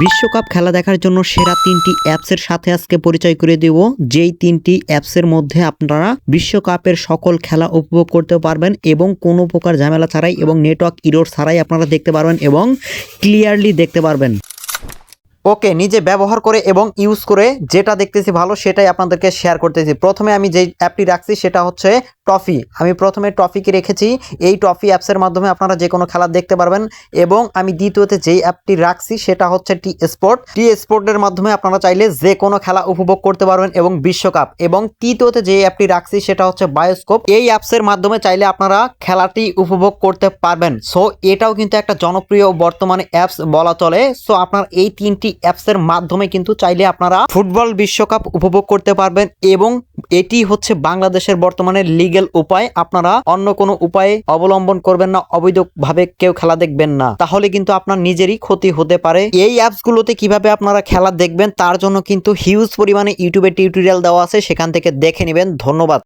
বিশ্বকাপ খেলা দেখার জন্য সেরা 3টি অ্যাপসের সাথে আজকে পরিচয় করে দেব, যেই 3টি অ্যাপসের মধ্যে আপনারা বিশ্বকাপের সকল খেলা উপভোগ করতে পারবেন এবং কোনো প্রকার ঝামেলা ছাড়াই এবং নেটওয়ার্ক ইরোর ছাড়াই আপনারা দেখতে পারবেন এবং ক্লিয়ারলি দেখতে পারবেন। ওকে, নিজে ব্যবহার করে এবং ইউজ করে যেটা দেখতেছি ভালো সেটাই আপনাদেরকে শেয়ার করতেছি। প্রথমে আমি যেই অ্যাপটি রাখছি সেটা হচ্ছে ট্রফি। আমি প্রথমে ট্রফিকে রেখেছি। এই ট্রফি অ্যাপসের মাধ্যমে আপনারা যে কোনো খেলা দেখতে পারবেন। এবং আমি দ্বিতীয়তে যেই অ্যাপটি রাখছি সেটা হচ্ছে টি স্পোর্ট। টি স্পোর্টের মাধ্যমে আপনারা চাইলে যে কোনো খেলা উপভোগ করতে পারবেন এবং বিশ্বকাপ। এবং তৃতীয়তে যে অ্যাপটি রাখছি সেটা হচ্ছে বায়োস্কোপ। এই অ্যাপসের মাধ্যমে চাইলে আপনারা খেলাটি উপভোগ করতে পারবেন। সো এটাও কিন্তু একটা জনপ্রিয় বর্তমানে অ্যাপস বলা চলে। সো আপনার এই 3টি অ্যাপসের মাধ্যমে কিন্তু চাইলে আপনারা ফুটবল বিশ্বকাপ উপভোগ করতে পারবেন এবং এটি হচ্ছে বাংলাদেশের বর্তমানে লিগ্যাল উপায়। আপনারা অন্য কোনো উপায়ে অবলম্বন করবেন না, অবৈধভাবে কেউ খেলা দেখবেন না, তাহলে কিন্তু আপনার নিজেরই ক্ষতি হতে পারে। এই অ্যাপসগুলোতে কিভাবে আপনারা খেলা দেখবেন তার জন্য কিন্তু হিউজ পরিমাণে ইউটিউবে টিউটোরিয়াল দেওয়া আছে, সেখান থেকে দেখে নেবেন। ধন্যবাদ।